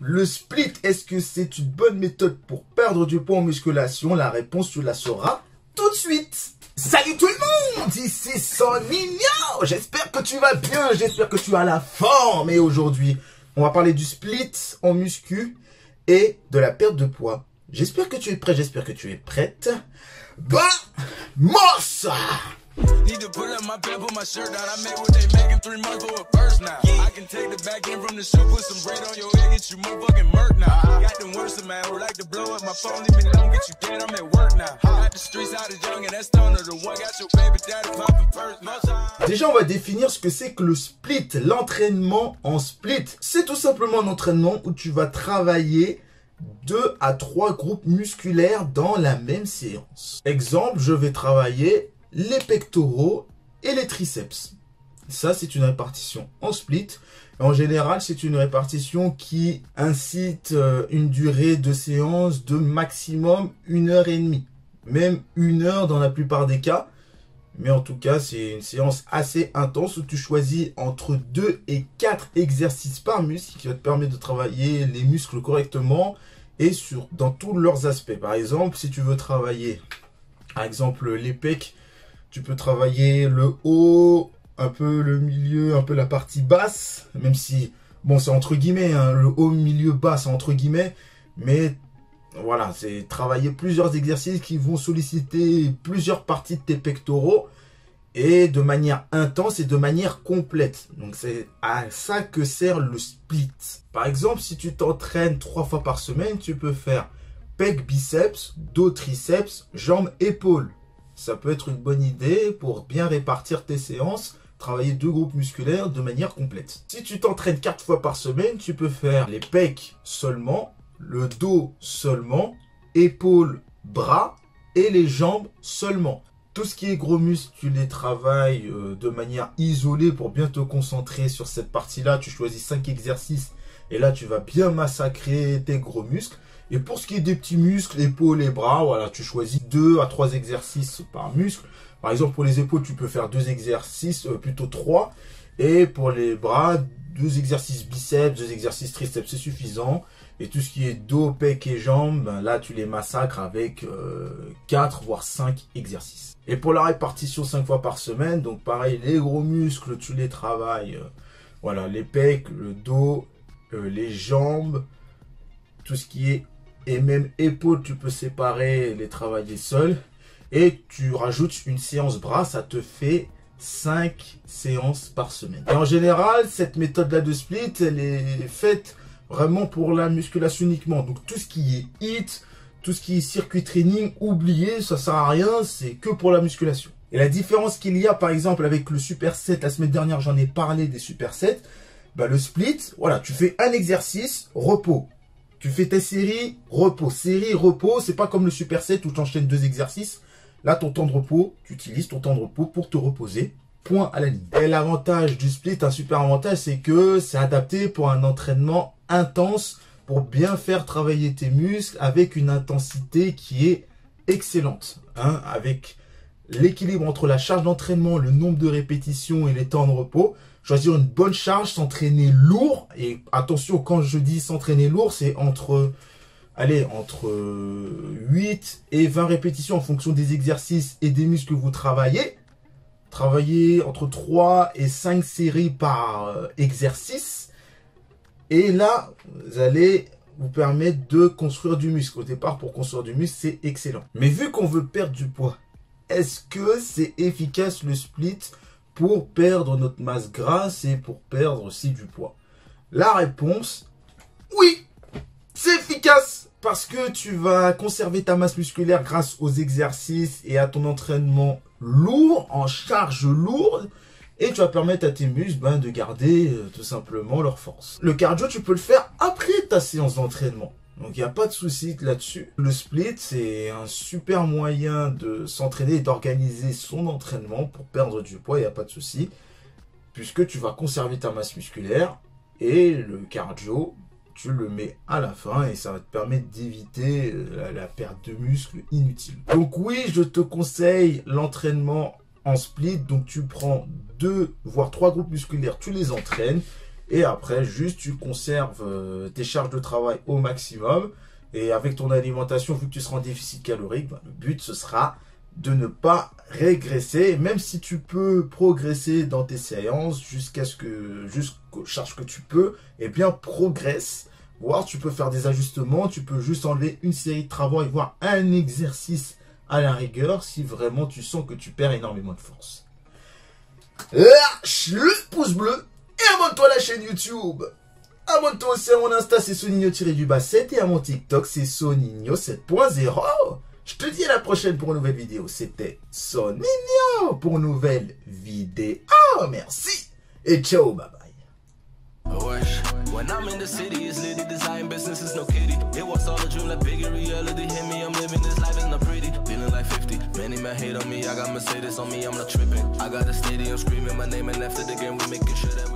Le split, est-ce que c'est une bonne méthode pour perdre du poids en musculation? La réponse, tu la sauras tout de suite. Salut tout le monde, ici Soninho. J'espère que tu vas bien, j'espère que tu as la forme. Et aujourd'hui, on va parler du split en muscu et de la perte de poids. J'espère que tu es prêt, j'espère que tu es prête. Vamos! Need to pull up my pants, put my shirt down. I made what they making 3 months for a first now. I can take the back end from the show, put some bread on your head, get you motherfucking murk now. Got them worse man who like to blow up my phone, leave me alone, get you dead, I'm at work now. Got the streets out of young and that's stoner the one, got your baby daddy popping first now. Déjà, on va définir ce que c'est que le split, l'entraînement en split. C'est tout simplement un entraînement où tu vas travailler 2 à 3 groupes musculaires dans la même séance. Exemple, je vais travailler les pectoraux et les triceps. Ça, c'est une répartition en split. En général, c'est une répartition qui incite une durée de séance de maximum 1h30. Même 1 heure dans la plupart des cas. Mais en tout cas, c'est une séance assez intense où tu choisis entre 2 et 4 exercices par muscle qui va te permettre de travailler les muscles correctement et dans tous leurs aspects. Par exemple, si tu veux travailler, par exemple, les pecs, tu peux travailler le haut, un peu le milieu, un peu la partie basse, même si, bon, c'est entre guillemets, hein, le haut, milieu, bas, c'est entre guillemets, mais voilà, c'est travailler plusieurs exercices qui vont solliciter plusieurs parties de tes pectoraux et de manière intense et de manière complète. Donc, c'est à ça que sert le split. Par exemple, si tu t'entraînes 3 fois par semaine, tu peux faire pec, biceps, dos, triceps, jambes, épaules. Ça peut être une bonne idée pour bien répartir tes séances, travailler 2 groupes musculaires de manière complète. Si tu t'entraînes 4 fois par semaine, tu peux faire les pecs seulement, le dos seulement, épaules, bras et les jambes seulement. Tout ce qui est gros muscles, tu les travailles de manière isolée pour bien te concentrer sur cette partie-là. Tu choisis 5 exercices et là, tu vas bien massacrer tes gros muscles. Et pour ce qui est des petits muscles, épaules et bras, voilà, tu choisis 2 à 3 exercices par muscle. Par exemple, pour les épaules, tu peux faire 2 exercices, plutôt 3. Et pour les bras, 2 exercices biceps, 2 exercices triceps, c'est suffisant. Et tout ce qui est dos, pec et jambes, ben là, tu les massacres avec 4 voire 5 exercices. Et pour la répartition 5 fois par semaine, donc pareil, les gros muscles, tu les travailles. Voilà, les pecs, le dos, les jambes, tout ce qui est et même épaules, tu peux séparer, les travailler seul. Et tu rajoutes une séance bras, ça te fait 5 séances par semaine. Et en général, cette méthode-là de split, elle est faite vraiment pour la musculation uniquement. Donc tout ce qui est HIIT, tout ce qui est circuit training, oubliez, ça sert à rien, c'est que pour la musculation. Et la différence qu'il y a par exemple avec le superset, la semaine dernière j'en ai parlé des supersets, bah, le split, voilà, tu fais un exercice, repos. Tu fais tes séries, repos. Série, repos, c'est pas comme le superset où tu enchaînes 2 exercices. Là, ton temps de repos, tu utilises ton temps de repos pour te reposer. Point à la ligne. Et l'avantage du split, un super avantage, c'est que c'est adapté pour un entraînement intense, pour bien faire travailler tes muscles avec une intensité qui est excellente. Hein, avec l'équilibre entre la charge d'entraînement, le nombre de répétitions et les temps de repos. Choisir une bonne charge, s'entraîner lourd. Et attention, quand je dis s'entraîner lourd, c'est entre 8 et 20 répétitions en fonction des exercices et des muscles que vous travaillez. Travaillez entre 3 et 5 séries par exercice. Et là, vous allez vous permettre de construire du muscle. Au départ, pour construire du muscle, c'est excellent. Mais vu qu'on veut perdre du poids, est-ce que c'est efficace le split pour perdre notre masse grasse et pour perdre aussi du poids? La réponse, oui, c'est efficace parce que tu vas conserver ta masse musculaire grâce aux exercices et à ton entraînement lourd, en charge lourde, et tu vas permettre à tes muscles de garder tout simplement leur force. Le cardio, tu peux le faire après ta séance d'entraînement. Donc, il n'y a pas de souci là-dessus. Le split, c'est un super moyen de s'entraîner et d'organiser son entraînement pour perdre du poids. Il n'y a pas de souci. Puisque tu vas conserver ta masse musculaire et le cardio, tu le mets à la fin et ça va te permettre d'éviter la perte de muscle inutile. Donc oui, je te conseille l'entraînement en split. Donc tu prends 2 voire 3 groupes musculaires, tu les entraînes. Et après, juste tu conserves tes charges de travail au maximum. Et avec ton alimentation, vu que tu seras en déficit calorique, le but ce sera de ne pas régresser. Même si tu peux progresser dans tes séances jusqu'aux charges que tu peux, eh bien progresse. Voir, tu peux faire des ajustements, tu peux juste enlever une série de travaux et voir un exercice à la rigueur si vraiment tu sens que tu perds énormément de force. Lâche le pouce bleu et abonne-toi à la chaîne YouTube. Abonne-toi aussi à mon Insta, c'est Soninho-7 et à mon TikTok, c'est Soninho 7.0. Je te dis à la prochaine pour une nouvelle vidéo. C'était Soninho pour une nouvelle vidéo. Merci et ciao, bye bye. When I'm in the city, it's litty, design business is no kitty. It was all a dream, like bigger reality hit me. I'm living this life, it's not pretty. Feeling like 50. Many men hate on me, I got Mercedes on me, I'm not tripping. I got a stadium screaming my name, and after the game, we making sure that we